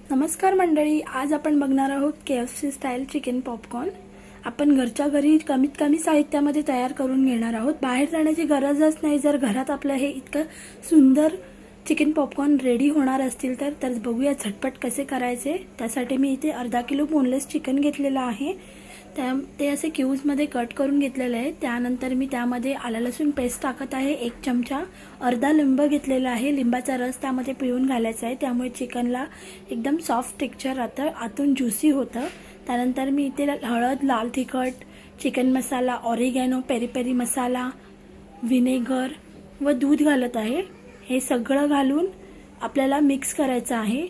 नमस्कार मंडळी, आज आपण बघणार आहोत KFC स्टाईल चिकन पॉपकॉर्न। आपण घरच्या घरी कमीत कमी साहित्यामध्ये तयार करून घेणार आहोत। बाहेर जाण्याची गरजच नाही। जर घरात आपलं हे इतकं सुंदर चिकन पॉपकॉर्न रेडी होणार असतील तर बघूया झटपट कसे करायचे। त्यासाठी मी इथे अर्धा किलो बोनलेस चिकन घेतलेलं आहे। ते असे क्यूब्समध्ये कट करून घेतलेले आहे। त्यानंतर मी त्यामध्ये आलं लसूण पेस्ट टाकत आहे 1 चमचा। अर्धा लिंब घेतलेला आहे, लिंबाचा रस त्यामध्ये पिळून घालायचा आहे, त्यामुळे चिकनला एकदम सॉफ्ट टेक्स्चर राहतं, आतून ज्युसी होतं। त्यानंतर मी इथे हळद, लाल तिखट, चिकन मसाला, ऑरिगॅनो, पेरी पेरी मसाला, व्हिनेगर व दूध घालत आहे। हे सगळं घालून आपल्याला मिक्स करायचं आहे।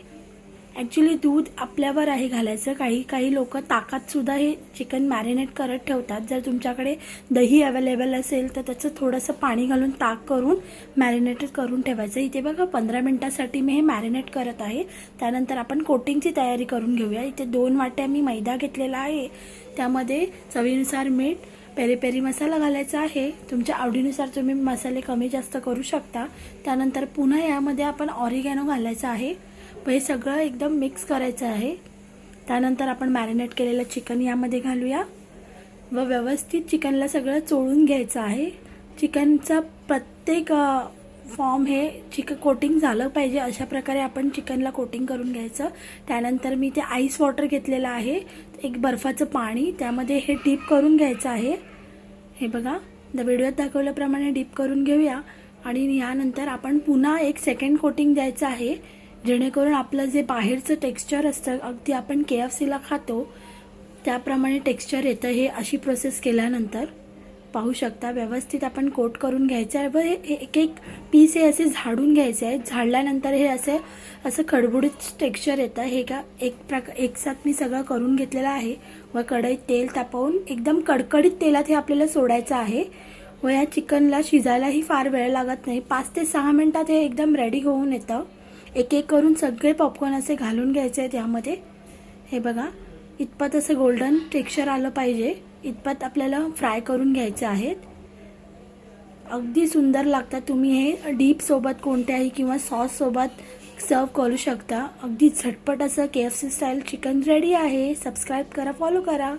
ॲक्च्युली दूध आपल्यावर आहे घालायचं। काही लोक ताकात सुद्धा हे चिकन मॅरिनेट करत ठेवतात। जर तुमच्याकडे दही अवेलेबल असेल तर त्याचं थोडंसं पाणी घालून ताक करून मॅरिनेट करून ठेवायचं। इथे बघा 15 मिनिटांसाठी मी हे मॅरिनेट करत आहे। त्यानंतर आपण कोटिंगची तयारी करून घेऊया। इथे 2 वाट्या मी मैदा घेतलेला आहे, त्यामध्ये चवीनुसार मीठ, पेरी पेरी मसाला घालायचा आहे। तुमच्या आवडीनुसार तुम्ही मसाले कमी जास्त करू शकता। त्यानंतर पुन्हा यामध्ये आपण ऑरिगॅनो घालायचा आहे। हे सगळं एकदम मिक्स करायचं आहे। त्यानंतर आपण मॅरिनेट केलेलं चिकन यामध्ये घालूया व व्यवस्थित चिकनला सगळं चोळून घ्यायचं आहे। चिकनचा प्रत्येक फॉर्म हे कोटिंग झालं पाहिजे, अशा प्रकारे आपण चिकनला कोटिंग करून घ्यायचं। त्यानंतर मी ते आईस वॉटर घेतलेलं आहे, एक बर्फाचं पाणी, त्यामध्ये हे डीप करून घ्यायचं आहे। हे बघा व्हिडिओत दाखवल्याप्रमाणे डीप करून घेऊया आणि यानंतर आपण पुन्हा एक सेकंड कोटिंग द्यायचं आहे, जेणेकरून आपलं जे बाहेरचं टेक्स्चर असतं, अगदी आपण KFCला खातो त्याप्रमाणे टेक्स्चर येतं। हे अशी प्रोसेस केल्यानंतर पाहू शकता व्यवस्थित आपण कोट करून घ्यायचं आहे व एक एक पीस हे असे झाडून घ्यायचे आहे। झाडल्यानंतर हे असं खडबडीत टेक्स्चर येतं। हे का एकसाथ मी सगळं करून घेतलेलं आहे व कढईत तेल तापवून एकदम कडकडीत तेलात हे आपल्याला सोडायचं आहे व या चिकनला शिजायलाही फार वेळ लागत नाही। 5 ते 6 मिनिटात हे एकदम रेडी होऊन येतं। एक एक करून सगळे पॉपकॉर्न असे घालून घ्यायचे आहेत यामध्ये। हे बघा इतपत असं गोल्डन टेक्स्चर आलं पाहिजे, इतपत आपल्याला फ्राय करून घ्यायचे आहेत। अगदी सुंदर लागतात। तुम्ही हे डीप सोबत कोणत्याही किंवा सॉस सोबत सर्व करू शकता। अगदी झटपट असं KFC स्टाईल चिकन रेडी आहे। सबस्क्राईब करा, फॉलो करा।